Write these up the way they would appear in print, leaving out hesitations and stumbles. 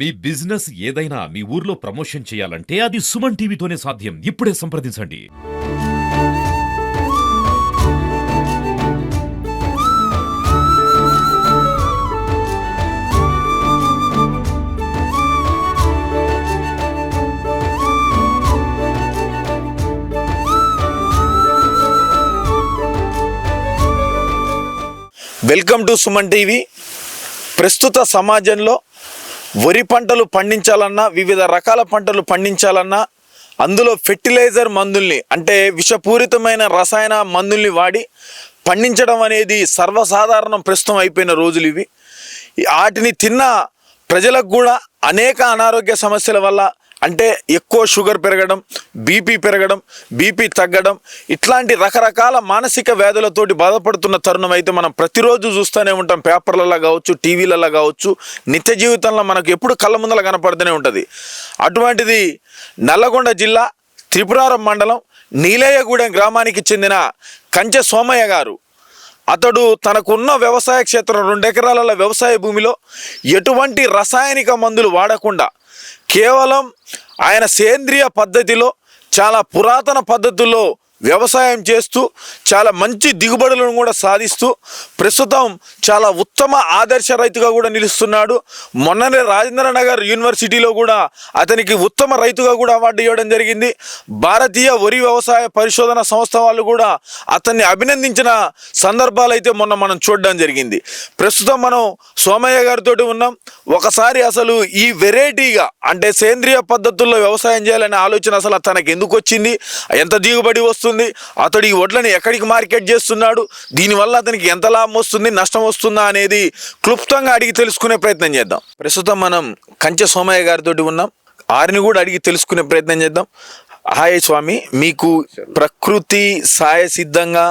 మీ business ఏదైనా మీ ఊర్లో promotion చేయాలంటే అది సుమన్ టీవీతోనే సాధ్యం. ఇప్పుడే సంప్రదించండి. Welcome to Suman TV. ప్రస్తుత సమాజంలో వరి పంటలు పండించాలన్నా, వివిధ రకాల పంటలు పండించాలన్నా అందులో ఫెర్టిలైజర్ మందుల్ని అంటే విషపూరితమైన రసాయన మందుల్ని వాడి పండించడం అనేది సర్వసాధారణం ప్రస్తుతం అయిపోయిన రోజులు ఇవి. వాటిని తిన్న ప్రజలకు కూడా అనేక అనారోగ్య సమస్యల వల్ల అంటే ఎక్కువ షుగర్ పెరగడం, బీపీ తగ్గడం, ఇట్లాంటి రకరకాల మానసిక వ్యాధులతోటి బాధపడుతున్న తరుణం అయితే మనం ప్రతిరోజు చూస్తూనే ఉంటాం. పేపర్లలో కావచ్చు, టీవీలలో కావచ్చు, నిత్య జీవితంలో మనకు ఎప్పుడు కళ్ళ ముందల కనపడుతూనే ఉంటుంది. అటువంటిది నల్లగొండ జిల్లా త్రిపురారం మండలం నీలయ్యగూడెం గ్రామానికి చెందిన కంచె సోమయ్య గారు. అతడు తనకున్న వ్యవసాయ క్షేత్రం 2 ఎకరాల వ్యవసాయ భూమిలో ఎటువంటి రసాయనిక మందులు వాడకుండా కేవలం ఆయన సేంద్రియ పద్ధతిలో చాలా పురాతన పద్ధతుల్లో వ్యవసాయం చేస్తూ చాలా మంచి దిగుబడులను కూడా సాధిస్తూ ప్రస్తుతం చాలా ఉత్తమ ఆదర్శ రైతుగా కూడా నిలుస్తున్నాడు. మొన్ననే రాజేంద్రనగర్ యూనివర్సిటీలో కూడా అతనికి ఉత్తమ రైతుగా కూడా అవార్డు ఇవ్వడం జరిగింది. భారతీయ వరి వ్యవసాయ పరిశోధన సంస్థ వాళ్ళు కూడా అతన్ని అభినందించిన సందర్భాలు అయితే మొన్న మనం చూడడం జరిగింది. ప్రస్తుతం మనం సోమయ్య గారితో ఉన్నాం. ఒకసారి అసలు ఈ వెరైటీగా అంటే సేంద్రియ పద్ధతుల్లో వ్యవసాయం చేయాలనే ఆలోచన అసలు తనకు ఎందుకు వచ్చింది, ఎంత దిగుబడి వస్తుంది, అతడు ఈ వడ్లని ఎక్కడికి మార్కెట్ చేస్తున్నాడు, దీనివల్ల అతనికి ఎంత లాభం వస్తుంది, నష్టం వస్తుందా అనేది క్లుప్తంగా అడిగి తెలుసుకునే ప్రయత్నం చేద్దాం. ప్రస్తుతం మనం కంచె సోమయ్య గారితో ఉన్నాం. ఆరిని కూడా అడిగి తెలుసుకునే ప్రయత్నం చేద్దాం. హాయ్ స్వామి, మీకు ప్రకృతి సాయ సిద్ధంగా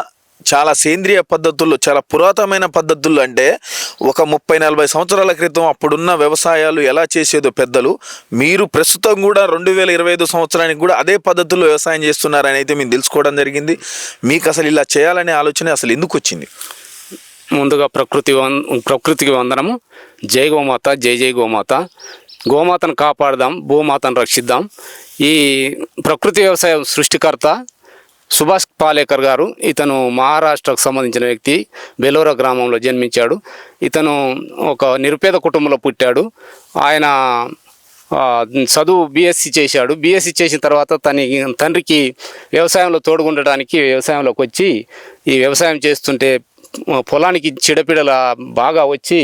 చాలా సేంద్రియ పద్ధతుల్లో, చాలా పురాతనమైన పద్ధతుల్లో అంటే ఒక 30-40 సంవత్సరాల క్రితం అప్పుడున్న వ్యవసాయాలు ఎలా చేసేదో పెద్దలు, మీరు ప్రస్తుతం కూడా 2025 సంవత్సరానికి కూడా అదే పద్ధతుల్లో వ్యవసాయం చేస్తున్నారని అయితే మేము తెలుసుకోవడం జరిగింది. మీకు అసలు ఇలా చేయాలనే ఆలోచన అసలు ఎందుకు వచ్చింది? ముందుగా ప్రకృతికి వందనము. జై గోమాత, జై జై గోమాత. గోమాతను కాపాడదాం, భూమాతను రక్షిద్దాం. ఈ ప్రకృతి వ్యవసాయం సృష్టికర్త సుభాష్ పాలేకర్ గారు. ఇతను మహారాష్ట్రకు సంబంధించిన వ్యక్తి. బెలోరా గ్రామంలో జన్మించాడు. ఇతను ఒక నిరుపేద కుటుంబంలో పుట్టాడు. ఆయన చదువు బీఎస్సీ చేశాడు. బీఎస్సీ చేసిన తర్వాత తండ్రికి వ్యవసాయంలో తోడుగుండడానికి వ్యవసాయంలోకి వచ్చి ఈ వ్యవసాయం చేస్తుంటే పొలానికి చీడపీడల బాగా వచ్చి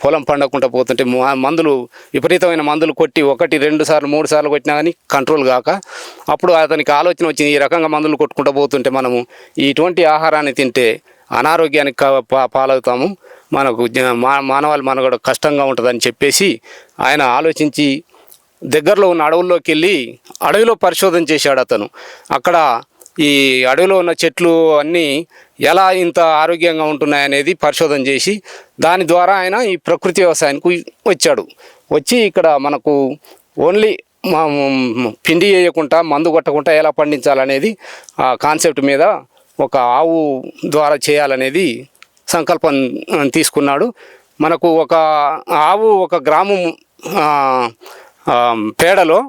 పొలం పండకుండా పోతుంటే మందులు, విపరీతమైన మందులు కొట్టి 1, 2 సార్లు 3 సార్లు కొట్టినా కానీ కంట్రోల్ కాక అప్పుడు అతనికి ఆలోచన వచ్చింది, ఈ రకంగా మందులు కొట్టుకుంటూ పోతుంటే మనము ఇటువంటి ఆహారాన్ని తింటే అనారోగ్యానికి పాలవుతాము, మనకు మానవాళి మనకు కష్టంగా ఉంటుందని చెప్పేసి ఆయన ఆలోచించి దగ్గరలో ఉన్న అడవుల్లోకి వెళ్ళి అడవిలో పరిశోధన చేశాడు. అతను అక్కడ ఈ అడవిలో ఉన్న చెట్లు అన్నీ ఎలా ఇంత ఆరోగ్యంగా ఉంటున్నాయనేది పరిశోధన చేసి దాని ద్వారా ఆయన ఈ ప్రకృతి వ్యవసాయానికి వచ్చాడు. వచ్చి ఇక్కడ మనకు ఓన్లీ పిండి వేయకుండా, మందు కొట్టకుండా ఎలా పండించాలనేది ఆ కాన్సెప్ట్ మీద ఒక ఆవు ద్వారా చేయాలనేది సంకల్పం తీసుకున్నాడు. మనకు ఒక ఆవు 1 గ్రాము పేడలో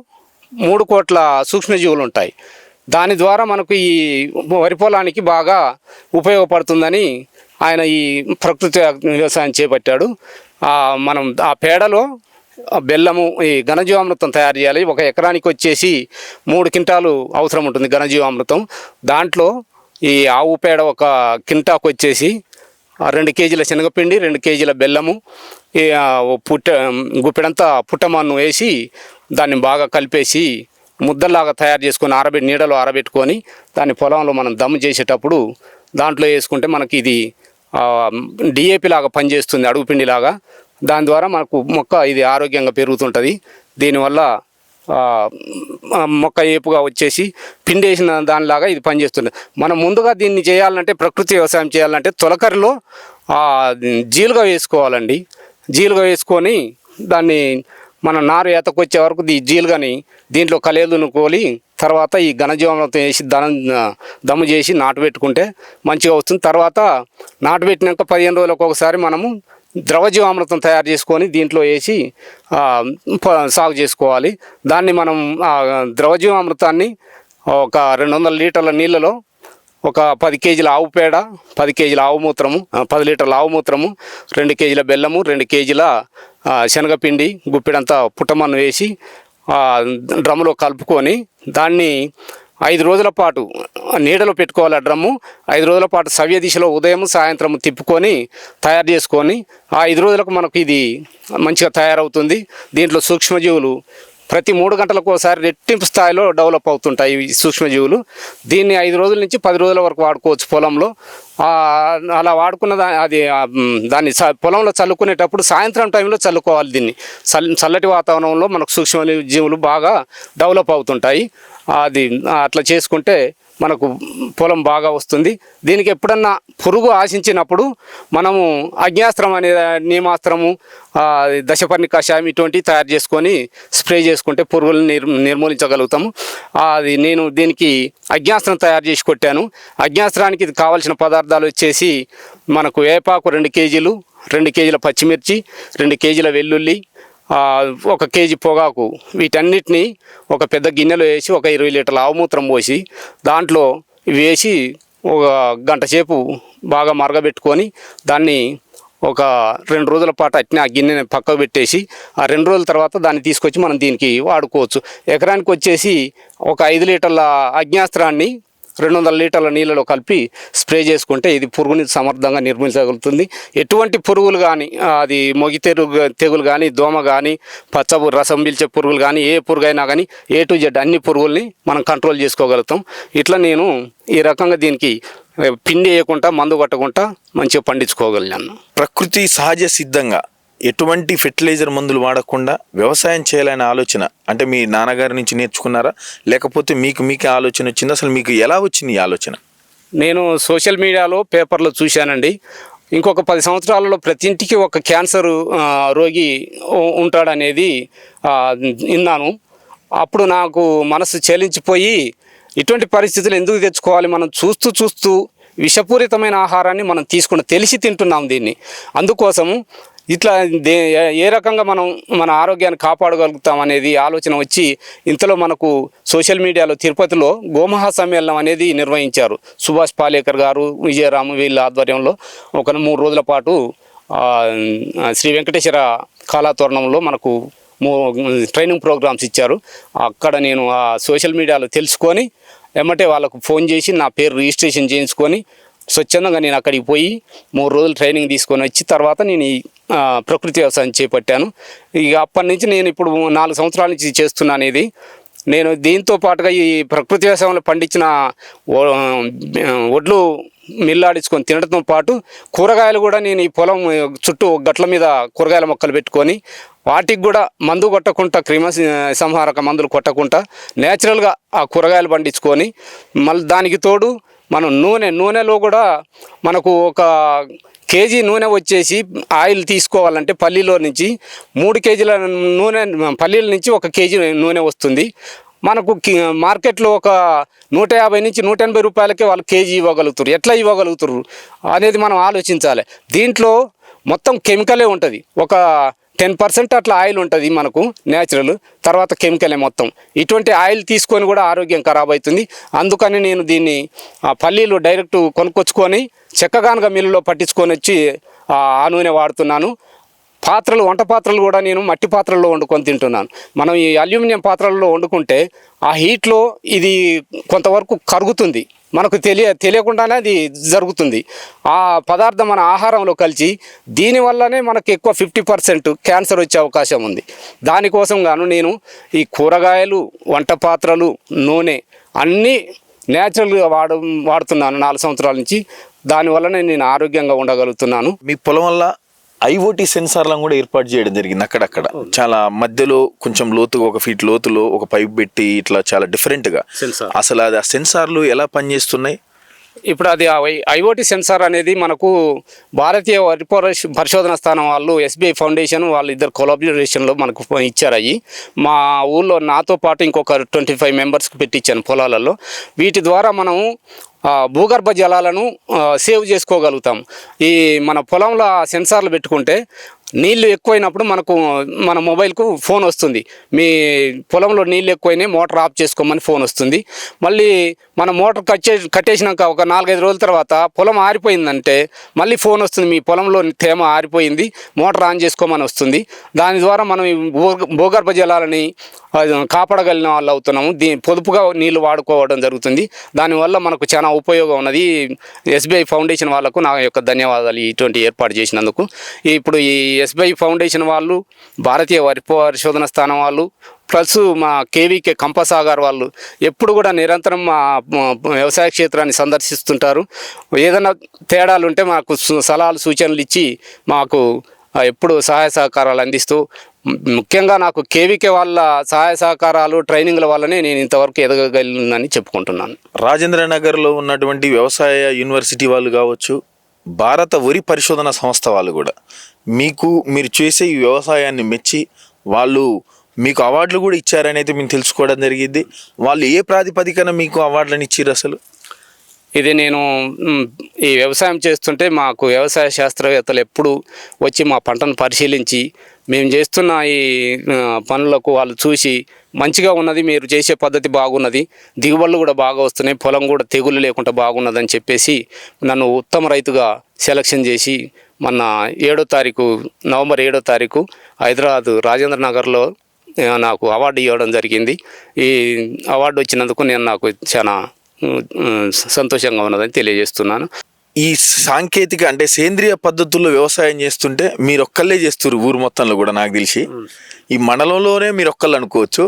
3 కోట్ల సూక్ష్మజీవులు ఉంటాయి. దాని ద్వారా మనకు ఈ వరి పొలానికి బాగా ఉపయోగపడుతుందని ఆయన ఈ ప్రకృతి వ్యవసాయం చేపట్టాడు. మనం ఆ పేడలో బెల్లము, ఈ ఘనజీవామృతం తయారు చేయాలి. 1 ఎకరానికి వచ్చేసి 3 క్వింటాలు అవసరం ఉంటుంది ఘనజీవామృతం. దాంట్లో ఈ ఆవు పేడ 1 క్వింటాకు వచ్చేసి 2 కేజీల శనగపిండి, 2 కేజీల బెల్లము, గుప్పెడంతా పుట్టమన్ను వేసి దాన్ని బాగా కలిపేసి ముద్దలాగా తయారు చేసుకొని నీడలో ఆరబెట్టుకొని దాన్ని పొలంలో మనం దమ్ము చేసేటప్పుడు దాంట్లో వేసుకుంటే మనకి ఇది డిఏపి లాగా పనిచేస్తుంది, అడుగుపిండిలాగా. దాని ద్వారా మనకు మొక్క ఇది ఆరోగ్యంగా పెరుగుతుంటుంది. దీనివల్ల మొక్క ఏపుగా వచ్చేసి పిండి వేసిన దానిలాగా ఇది పనిచేస్తుంది. మనం ముందుగా దీన్ని చేయాలంటే, ప్రకృతి వ్యవసాయం చేయాలంటే తొలకరిలో జీలుగా వేసుకోవాలండి. జీలుగా వేసుకొని దాన్ని మన నారు ఎతకొచ్చే వరకు ఈ జీలుగాని దీంట్లో కలేదును కోలి తర్వాత ఈ ఘనజీవామృతం వేసి దమ్ము చేసి నాటు పెట్టుకుంటే మంచిగా వస్తుంది. తర్వాత నాటు పెట్టినాక 15 రోజులకు ఒకసారి మనము ద్రవజీవామృతం తయారు చేసుకొని దీంట్లో వేసి సాగు చేసుకోవాలి. దాన్ని మనం ద్రవజీవామృతాన్ని ఒక 200 లీటర్ల నీళ్ళలో ఒక 10 కేజీల ఆవు పేడ, 10 కేజీల ఆవు మూత్రము, 10 లీటర్ల ఆవు మూత్రము, 2 కేజీల బెల్లము, 2 కేజీల శనగపిండి, గుప్పిడంతా పుట్టమన్ను వేసి డ్రమ్ములో కలుపుకొని దాన్ని 5 రోజుల పాటు నీడలో పెట్టుకోవాలి. ఆ డ్రమ్ము 5 రోజుల పాటు సవ్య దిశలో ఉదయం సాయంత్రం తిప్పుకొని తయారు చేసుకొని ఆ 5 రోజులకు మనకు ఇది మంచిగా తయారవుతుంది. దీంట్లో సూక్ష్మజీవులు ప్రతి 3 గంటలకు ఒకసారి రెట్టింపు స్థాయిలో డెవలప్ అవుతుంటాయి ఈ సూక్ష్మజీవులు. దీన్ని 5 రోజుల నుంచి 10 రోజుల వరకు వాడుకోవచ్చు పొలంలో. అలా వాడుకున్న దాన్ని పొలంలో చల్లుకునేటప్పుడు సాయంత్రం టైంలో చల్లుకోవాలి. దీన్ని చల్లటి వాతావరణంలో మనకు సూక్ష్మజీవులు బాగా డెవలప్ అవుతుంటాయి. అది అట్లా చేసుకుంటే మనకు పొలం బాగా వస్తుంది. దీనికి ఎప్పుడన్నా పురుగు ఆశించినప్పుడు మనము అగ్న్యాస్త్రం అనే నీమాస్త్రము, దశపర్ణి కషాయం ఇటువంటివి తయారు చేసుకొని స్ప్రే చేసుకుంటే పురుగులను నిర్మూలించగలుగుతాము. అది నేను దీనికి అగ్న్యాస్త్రం తయారు చేసి కొట్టాను. అగ్న్యాస్త్రానికి ఇది కావాల్సిన పదార్థాలు వచ్చేసి మనకు వేపాకు 2 కేజీలు, 2 కేజీల పచ్చిమిర్చి, 2 కేజీల వెల్లుల్లి, 1 కేజీ పొగాకు, వీటన్నిటిని ఒక పెద్ద గిన్నెలో వేసి ఒక 20 లీటర్ల ఆవుమూత్రం పోసి దాంట్లో వేసి ఒక గంట సేపు బాగా మరగబెట్టుకొని దాన్ని ఒక 2 రోజుల పాటు అట్నే ఆ గిన్నెని పక్కకు పెట్టేసి ఆ 2 రోజుల తర్వాత దాన్ని తీసుకొచ్చి మనం దీనికి వాడుకోవచ్చు. ఎకరానికి వచ్చేసి ఒక 5 లీటర్ల అగ్న్యాస్త్రాన్ని 200 లీటర్ల నీళ్ళలో కలిపి స్ప్రే చేసుకుంటే ఇది పురుగుని సమర్థంగా నిర్మించగలుగుతుంది. ఎటువంటి పురుగులు కానీ, అది మొగి తెగులు కానీ, దోమ కానీ, పచ్చబు రసం పీల్చే పురుగులు కానీ, ఏ పురుగైనా కానీ A to Z అన్ని పురుగుల్ని మనం కంట్రోల్ చేసుకోగలుగుతాం. ఇట్లా నేను ఈ రకంగా దీనికి పిండి వేయకుండా మందు కొట్టకుండా మంచిగా పండించుకోగలిగాను. ప్రకృతి సహజ సిద్ధంగా ఎటువంటి ఫెర్టిలైజర్ మందులు వాడకుండా వ్యవసాయం చేయాలనే ఆలోచన అంటే మీ నాన్నగారి నుంచి నేర్చుకున్నారా, లేకపోతే మీకే ఆలోచన వచ్చింది? అసలు మీకు ఎలా వచ్చింది ఈ ఆలోచన? నేను సోషల్ మీడియాలో, పేపర్లో చూశానండి. ఇంకొక 10 సంవత్సరాలలో ప్రతి ఇంటికి ఒక క్యాన్సర్ రోగి ఉంటాడనేది విన్నాను. అప్పుడు నాకు మనసు చెలించిపోయి ఇటువంటి పరిస్థితులు ఎందుకు తెచ్చుకోవాలి, మనం చూస్తూ విషపూరితమైన ఆహారాన్ని మనం తెలిసి తింటున్నాం దీన్ని. అందుకోసము ఇట్లా ఏ రకంగా మనం మన ఆరోగ్యాన్ని కాపాడగలుగుతాం అనేది ఆలోచన వచ్చి ఇంతలో మనకు సోషల్ మీడియాలో తిరుపతిలో గోమహా సమ్మేళనం అనేది నిర్వహించారు. సుభాష్ పాలేకర్ గారు, విజయరాము వీళ్ళ ఆధ్వర్యంలో ఒక 3 రోజుల పాటు శ్రీ వెంకటేశ్వర కళాతోరణంలో మనకు ట్రైనింగ్ ప్రోగ్రామ్స్ ఇచ్చారు. అక్కడ నేను ఆ సోషల్ మీడియాలో తెలుసుకొని ఎమ్మటే వాళ్ళకు ఫోన్ చేసి నా పేరు రిజిస్ట్రేషన్ చేయించుకొని స్వచ్ఛందంగా నేను అక్కడికి పోయి 3 రోజులు ట్రైనింగ్ తీసుకొని వచ్చి తర్వాత నేను ఈ ప్రకృతి వ్యవసాయం చేపట్టాను. ఇక అప్పటి నుంచి నేను ఇప్పుడు 4 సంవత్సరాల నుంచి చేస్తున్నాను ఇది. నేను దీంతో పాటుగా ఈ ప్రకృతి వ్యవసాయంలో పండించిన వడ్లు మిల్లాడించుకొని తినడంతో పాటు కూరగాయలు కూడా నేను ఈ పొలం చుట్టూ గట్ల మీద కూరగాయల మొక్కలు పెట్టుకొని వాటికి కూడా మందు కొట్టకుండా, క్రిమి సంహారక మందులు కొట్టకుండా నేచురల్గా ఆ కూరగాయలు పండించుకొని మళ్ళీ దానికి తోడు మనం నూనెలో కూడా మనకు ఒక కేజీ నూనె వచ్చేసి ఆయిల్ తీసుకోవాలంటే పల్లీలో నుంచి 3 కేజీల నూనె, పల్లీల నుంచి 1 కేజీ నూనె వస్తుంది. మనకు మార్కెట్లో ఒక 150 నుంచి 180 రూపాయలకే వాళ్ళు కేజీ ఇవ్వగలుగుతారు. ఎట్లా ఇవ్వగలుగుతారు అనేది మనం ఆలోచించాలి. దీంట్లో మొత్తం కెమికలే ఉంటుంది. ఒక 10% అట్లా ఆయిల్ ఉంటుంది మనకు న్యాచురల్, తర్వాత కెమికలే మొత్తం. ఇటువంటి ఆయిల్ తీసుకొని కూడా ఆరోగ్యం ఖరాబ్ అవుతుంది. అందుకని నేను దీన్ని పల్లీలు డైరెక్ట్ కొనుక్కొచ్చుకొని చెక్కగానుగ మిల్లులో పట్టించుకొని వచ్చి ఆ నూనె వాడుతున్నాను. వంట పాత్రలు కూడా నేను మట్టి పాత్రల్లో వండుకొని తింటున్నాను. మనం ఈ అల్యూమినియం పాత్రల్లో వండుకుంటే ఆ హీట్లో ఇది కొంతవరకు కరుగుతుంది, మనకు తెలియకుండానే అది జరుగుతుంది. ఆ పదార్థం మన ఆహారంలో కలిసి దీనివల్లనే మనకు ఎక్కువ 50% క్యాన్సర్ వచ్చే అవకాశం ఉంది. దానికోసం గాను నేను ఈ కూరగాయలు, వంట పాత్రలు, నూనె అన్నీ న్యాచురల్గా వాడుతున్నాను 4 సంవత్సరాల నుంచి. దానివల్లనే నేను ఆరోగ్యంగా ఉండగలుగుతున్నాను. మీ పొలం వల్ల IoT సెన్సార్లను కూడా ఏర్పాటు చేయడం జరిగింది. అక్కడక్కడ చాలా మధ్యలో కొంచెం లోతుగా 1 ఫీట్ లోతులో ఒక పైప్ పెట్టి ఇట్లా చాలా డిఫరెంట్గా. అసలు అది ఆ సెన్సార్లు ఎలా పనిచేస్తున్నాయి? ఇప్పుడు అది IoT సెన్సార్ అనేది మనకు భారతీయ పరిశోధన స్థానం వాళ్ళు, SBI ఫౌండేషన్ వాళ్ళు ఇద్దరు కొలాబరేషన్లో మనకు ఇచ్చారు. అవి మా ఊళ్ళో నాతో పాటు ఇంకొక 25 మెంబర్స్కి పెట్టించాను పొలాలలో. వీటి ద్వారా మనము భూగర్భ జలాలను సేవ్ చేసుకోగలుగుతాం. ఈ మన పొలంలో సెన్సార్లు పెట్టుకుంటే నీళ్లు ఎక్కువైనప్పుడు మన మొబైల్కు ఫోన్ వస్తుంది, మీ పొలంలో నీళ్ళు ఎక్కువైనాయి మోటార్ ఆఫ్ చేసుకోమని ఫోన్ వస్తుంది. మళ్ళీ మన మోటార్ కట్టేసినాక ఒక 4-5 రోజుల తర్వాత పొలం ఆరిపోయిందంటే మళ్ళీ ఫోన్ వస్తుంది, మీ పొలంలో తేమ ఆరిపోయింది మోటార్ ఆన్ చేసుకోమని వస్తుంది. దాని ద్వారా మనం ఈ భూగర్భ జలాలని కాపాడగలిగిన వాళ్ళు అవుతున్నాము. పొదుపుగా నీళ్లు వాడుకోవడం జరుగుతుంది. దానివల్ల మనకు చాలా ఉపయోగం ఉన్నది. ఎస్బీఐ ఫౌండేషన్ వాళ్ళకు నా యొక్క ధన్యవాదాలు ఇటువంటి ఏర్పాటు చేసినందుకు. ఇప్పుడు ఈ ఎస్బీఐ ఫౌండేషన్ వాళ్ళు, భారతీయ వరి పరిశోధన స్థానం వాళ్ళు, ప్లస్ మా కేవీకే కంపసాగర్ వాళ్ళు ఎప్పుడు కూడా నిరంతరం మా వ్యవసాయ క్షేత్రాన్ని సందర్శిస్తుంటారు. ఏదైనా తేడాలు ఉంటే మాకు సలహాలు సూచనలు ఇచ్చి మాకు ఎప్పుడు సహాయ సహకారాలు అందిస్తూ, ముఖ్యంగా నాకు కేవీకే వాళ్ళ సహాయ సహకారాలు ట్రైనింగ్ల వల్లనే నేను ఇంతవరకు ఎదగగలిగినని చెప్పుకుంటున్నాను. రాజేంద్ర నగర్లో ఉన్నటువంటి వ్యవసాయ యూనివర్సిటీ వాళ్ళు కావచ్చు, భారత వరి పరిశోధన సంస్థ వాళ్ళు కూడా మీరు చేసే ఈ వ్యవసాయాన్ని మెచ్చి వాళ్ళు మీకు అవార్డులు కూడా ఇచ్చారని అయితే మేము తెలుసుకోవడం జరిగింది. వాళ్ళు ఏ ప్రాతిపదికన మీకు అవార్డులను ఇచ్చారు అసలు? ఇది నేను ఈ వ్యవసాయం చేస్తుంటే మాకు వ్యవసాయ శాస్త్రవేత్తలు ఎప్పుడు వచ్చి మా పంటను పరిశీలించి మేము చేస్తున్న ఈ పనులకు వాళ్ళు చూసి మంచిగా ఉన్నది, మీరు చేసే పద్ధతి బాగున్నది, దిగుబడులు కూడా బాగా వస్తున్నాయి, పొలం కూడా తెగులు లేకుండా బాగున్నదని చెప్పేసి నన్ను ఉత్తమ రైతుగా సెలక్షన్ చేసి మొన్న నవంబర్ 7వ తారీఖు హైదరాబాద్ రాజేంద్ర నగర్లో నాకు అవార్డు ఇవ్వడం జరిగింది. ఈ అవార్డు వచ్చినందుకు నాకు చాలా సంతోషంగా ఉన్నదని తెలియజేస్తున్నాను. ఈ సాంకేతిక అంటే సేంద్రియ పద్ధతుల్లో వ్యవసాయం చేస్తుంటే మీరు ఒక్కళ్ళే చేస్తారు ఊరు మొత్తంలో కూడా. నాకు తెలిసి ఈ మండలంలోనే మీరు ఒక్కళ్ళు అనుకోవచ్చు.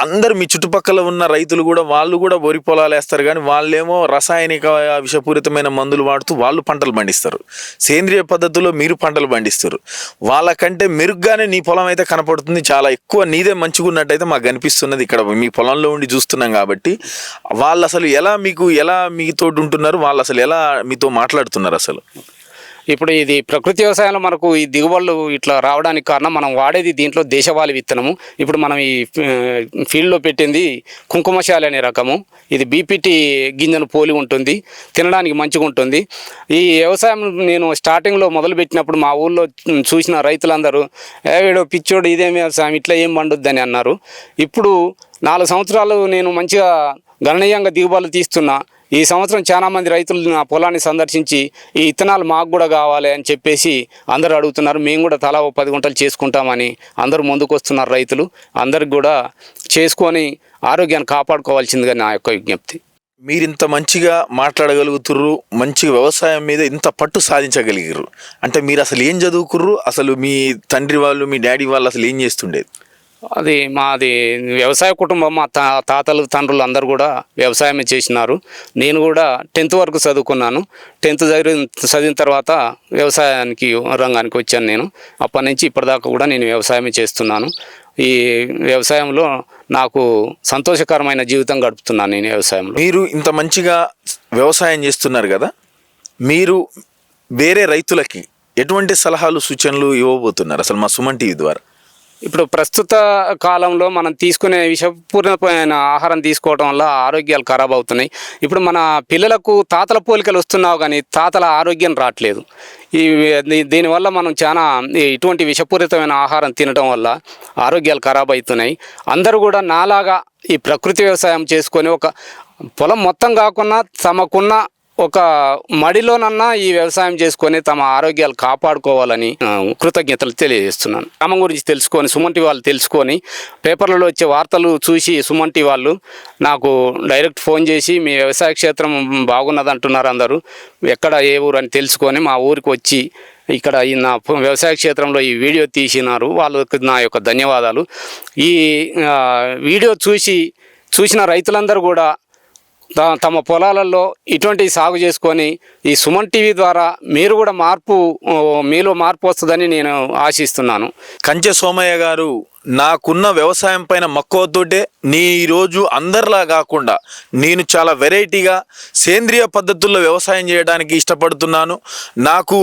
అందరు మీ చుట్టుపక్కల ఉన్న రైతులు కూడా వాళ్ళు కూడా వరి పొలాలు వేస్తారు, కానీ వాళ్ళేమో రసాయనిక విషపూరితమైన మందులు వాడుతూ వాళ్ళు పంటలు పండిస్తారు. సేంద్రియ పద్ధతిలో మీరు పంటలు పండిస్తారు. వాళ్ళకంటే మెరుగ్గానే నీ పొలం అయితే కనపడుతుంది. చాలా ఎక్కువ నీదే మంచిగా ఉన్నట్టయితే మాకు కనిపిస్తున్నది ఇక్కడ మీ పొలంలో ఉండి చూస్తున్నాం కాబట్టి. వాళ్ళు అసలు ఎలా మీతో ఉంటున్నారు, వాళ్ళు అసలు ఎలా మీతో మాట్లాడుతున్నారు అసలు? ఇప్పుడు ఇది ప్రకృతి వ్యవసాయంలో మనకు ఈ దిగుబడులు ఇట్లా రావడానికి కారణం మనం వాడేది దీంట్లో దేశవాళీ విత్తనము. ఇప్పుడు మనం ఈ ఫీల్డ్లో పెట్టింది కుంకుమశాలి అనే రకము. ఇది బీపీటీ గింజను పోలి ఉంటుంది, తినడానికి మంచిగా ఉంటుంది. ఈ వ్యవసాయం నేను స్టార్టింగ్లో మొదలుపెట్టినప్పుడు మా ఊళ్ళో చూసిన రైతులందరూ వీడో పిచ్చోడు ఇదేం వ్యవసాయం ఇట్లా ఏం పండుద్దని అన్నారు. ఇప్పుడు 4 సంవత్సరాలు నేను మంచిగా గణనీయంగా దిగుబడులు తీస్తున్నా. ఈ సంవత్సరం చాలామంది రైతులు నా పొలాన్ని సందర్శించి ఈ విత్తనాలు మాకు కూడా కావాలి అని చెప్పేసి అందరూ అడుగుతున్నారు. మేము కూడా తలా 10 గుంటలు చేసుకుంటామని అందరూ ముందుకు వస్తున్నారు రైతులు. అందరికి కూడా చేసుకొని ఆరోగ్యాన్ని కాపాడుకోవాల్సిందిగా నా యొక్క విజ్ఞప్తి. మీరు ఇంత మంచిగా మాట్లాడగలుగుతుర్రు, మంచిగా వ్యవసాయం మీద ఇంత పట్టు సాధించగలిగారు అంటే మీరు అసలు ఏం చదువుకుర్రు? అసలు మీ తండ్రి వాళ్ళు మీ డాడీ వాళ్ళు అసలు ఏం చేస్తుండేది? మాది వ్యవసాయ కుటుంబం. మా తాతలు తండ్రులు అందరూ కూడా వ్యవసాయమే చేసినారు. నేను కూడా 10th వరకు చదువుకున్నాను. 10th చదివిన తర్వాత వ్యవసాయానికి రంగానికి వచ్చాను నేను. అప్పటి నుంచి ఇప్పటిదాకా కూడా నేను వ్యవసాయమే చేస్తున్నాను. ఈ వ్యవసాయంలో నాకు సంతోషకరమైన జీవితం గడుపుతున్నాను నేను వ్యవసాయంలో. మీరు ఇంత మంచిగా వ్యవసాయం చేస్తున్నారు కదా, మీరు వేరే రైతులకి ఎటువంటి సలహాలు సూచనలు ఇవ్వబోతున్నారు అసలు మా సుమన్ టీవీ ద్వారా? ఇప్పుడు ప్రస్తుత కాలంలో మనం తీసుకునే విషపూరితమైన ఆహారం తీసుకోవడం వల్ల ఆరోగ్యాలు ఖరాబ్ అవుతున్నాయి. ఇప్పుడు మన పిల్లలకు తాతల పోలికలు వస్తున్నావు కానీ తాతల ఆరోగ్యం రావట్లేదు. దీనివల్ల మనం చాలా ఇటువంటి విషపూరితమైన ఆహారం తినడం వల్ల ఆరోగ్యాలు ఖరాబ్ అవుతున్నాయి. అందరూ కూడా నాలాగా ఈ ప్రకృతి వ్యవసాయం చేసుకొని ఒక పొలం మొత్తం కాకుండా తమకున్న ఒక మడిలోనన్నా ఈ వ్యవసాయం చేసుకొని తమ ఆరోగ్యాలు కాపాడుకోవాలని కృతజ్ఞతలు తెలియజేస్తున్నాను. గ్రామం గురించి తెలుసుకొని సుమన్ టీవీ వాళ్ళు తెలుసుకొని పేపర్లలో వచ్చే వార్తలు చూసి సుమన్ టీవీ వాళ్ళు నాకు డైరెక్ట్ ఫోన్ చేసి మీ వ్యవసాయ క్షేత్రం బాగున్నది అంటున్నారు అందరూ, ఎక్కడ ఏ ఊరు అని తెలుసుకొని మా ఊరికి వచ్చి ఇక్కడ ఈ నా వ్యవసాయ క్షేత్రంలో ఈ వీడియో తీసినారు. వాళ్ళకి నా యొక్క ధన్యవాదాలు. ఈ వీడియో చూసిన రైతులందరూ కూడా తమ పొలాలలో ఇటువంటి సాగు చేసుకొని ఈ సుమన్ టీవీ ద్వారా మీరు కూడా మీలో మార్పు వస్తుందని నేను ఆశిస్తున్నాను. కంచె సోమయ్య గారు నాకున్న వ్యవసాయం పైన మక్కువతోటే ఈరోజు అందరిలా కాకుండా నేను చాలా వెరైటీగా సేంద్రియ పద్ధతుల్లో వ్యవసాయం చేయడానికి ఇష్టపడుతున్నాను. నాకు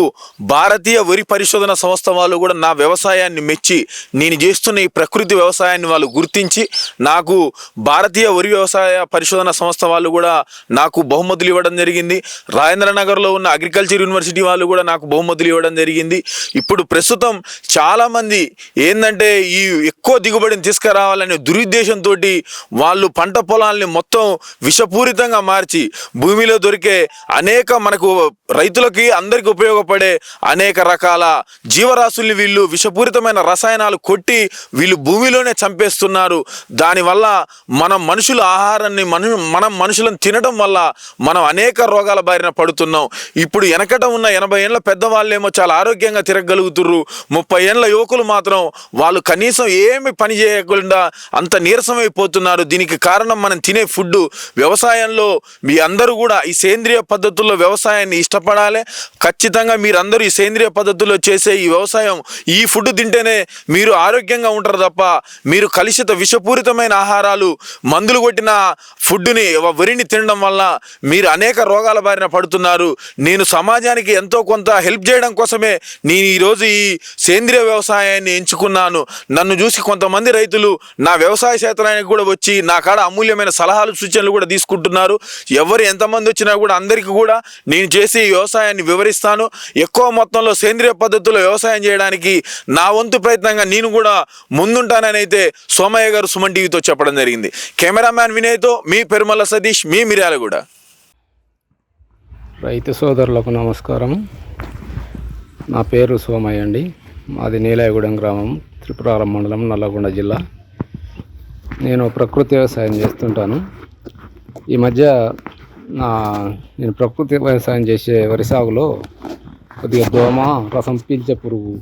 భారతీయ వరి పరిశోధన సంస్థ వాళ్ళు కూడా నా వ్యవసాయాన్ని మెచ్చి నేను చేస్తున్న ఈ ప్రకృతి వ్యవసాయాన్ని వాళ్ళు గుర్తించి నాకు భారతీయ వరి వ్యవసాయ పరిశోధన సంస్థ వాళ్ళు కూడా నాకు బహుమతులు ఇవ్వడం జరిగింది. రాజేంద్రనగర్లో ఉన్న అగ్రికల్చర్ యూనివర్సిటీ వాళ్ళు కూడా నాకు బహుమతులు ఇవ్వడం జరిగింది. ఇప్పుడు ప్రస్తుతం చాలామంది ఏంటంటే ఈ ఎక్కువ దిగుబడిని తీసుకురావాలనే దురుద్దేశంతో వాళ్ళు పంట పొలాల్ని మొత్తం విషపూరితంగా మార్చి భూమిలో దొరికే అనేక మనకు రైతులకి అందరికీ ఉపయోగపడే అనేక రకాల జీవరాశుల్ని వీళ్ళు విషపూరితమైన రసాయనాలు కొట్టి వీళ్ళు భూమిలోనే చంపేస్తున్నారు. దానివల్ల మనం మనుషుల ఆహారాన్ని మనం మనుషులను తినడం వల్ల మనం అనేక రోగాల బారిన పడుతున్నాం. ఇప్పుడు వెనకట ఉన్న 80 ఏళ్ళ పెద్దవాళ్ళేమో చాలా ఆరోగ్యంగా తిరగలుగుతుర్రు. 30 ఏళ్ళ యువకులు మాత్రం వాళ్ళు కనీసం ఏమి పని చేయకుండా అంత నీరసమైపోతున్నారు. దీనికి కారణం మనం తినే ఫుడ్. వ్యవసాయంలో మీ అందరూ కూడా ఈ సేంద్రియ పద్ధతుల్లో వ్యవసాయాన్ని ఇష్టపడాలి. ఖచ్చితంగా మీరందరూ ఈ సేంద్రియ పద్ధతుల్లో చేసే ఈ వ్యవసాయం ఈ ఫుడ్ తింటేనే మీరు ఆరోగ్యంగా ఉంటారు తప్ప మీరు కలుషిత విషపూరితమైన ఆహారాలు మందులు కొట్టిన ఫుడ్ని వరిని తినడం వల్ల మీరు అనేక రోగాల బారిన పడుతున్నారు. నేను సమాజానికి ఎంతో కొంత హెల్ప్ చేయడం కోసమే నేను ఈరోజు ఈ సేంద్రియ వ్యవసాయాన్ని ఎంచుకున్నాను. నన్ను చూసి కొంతమంది రైతులు నా వ్యవసాయ క్షేత్రానికి కూడా వచ్చి నా కాడ అమూల్యమైన సలహాలు సూచనలు కూడా తీసుకుంటున్నారు. ఎవరు ఎంతమంది వచ్చినా కూడా అందరికీ కూడా నేను చేసి ఈ వ్యవసాయాన్ని వివరిస్తాను. ఎక్కువ మొత్తంలో సేంద్రియ పద్ధతుల్లో వ్యవసాయం చేయడానికి నా వంతు ప్రయత్నంగా నేను కూడా ముందుంటానని అయితే సోమయ్య గారు సుమన్ టీవీతో చెప్పడం జరిగింది. కెమెరామ్యాన్ వినయ్తో మీ పెరుమల సతీష్, మీ మిర్యాలగూడ. రైతు సోదరులకు నమస్కారం. నా పేరు సోమయ్య అండి. మాది నీలాయగూడెం గ్రామం, త్రిపురారం మండలం, నల్లగొండ జిల్లా. నేను ప్రకృతి వ్యవసాయం చేస్తుంటాను. ఈ మధ్య నేను ప్రకృతి వ్యవసాయం చేసే వరి సాగులో కొద్దిగా దోమ, రసం పీల్చే పురుగు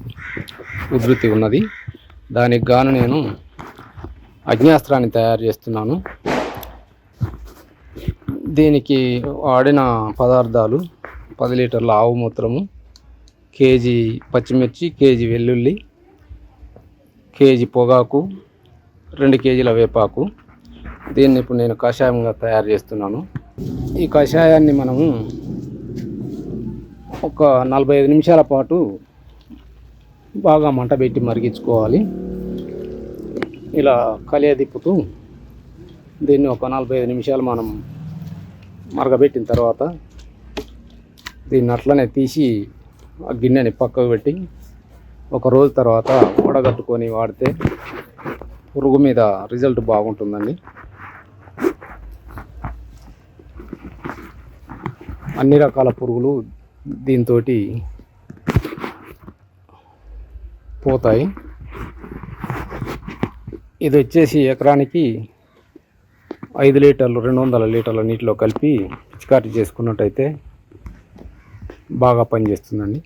ఉధృతి ఉన్నది. దానికి గాను నేను అగ్నేస్త్రాన్ని తయారు చేస్తున్నాను. దీనికి వాడిన పదార్థాలు 10 లీటర్ల ఆవు మూత్రము, కేజీ పచ్చిమిర్చి, కేజీ వెల్లుల్లి, కేజీ పొగాకు, 2 కేజీల వేపాకు. దీన్ని ఇప్పుడు నేను కషాయంగా తయారు చేస్తున్నాను. ఈ కషాయాన్ని మనము ఒక 45 నిమిషాల పాటు బాగా మంట పెట్టి మరిగించుకోవాలి. ఇలా కలియదిప్పుతూ దీన్ని ఒక 45 నిమిషాలు మనం మరగబెట్టిన తర్వాత దీన్ని అట్లనే తీసి ఆ గిన్నెని పక్కకు పెట్టి ఒక రోజు తర్వాత వడగట్టుకొని వాడితే పురుగు మీద రిజల్ట్ బాగుంటుందండి. అన్ని రకాల పురుగులు దీంతో పోతాయి. ఇది వచ్చేసి ఎకరానికి 5 లీటర్లు 200 లీటర్ల నీటిలో కలిపి పిచికారీ చేసుకున్నట్టయితే బాగా పనిచేస్తుందండి.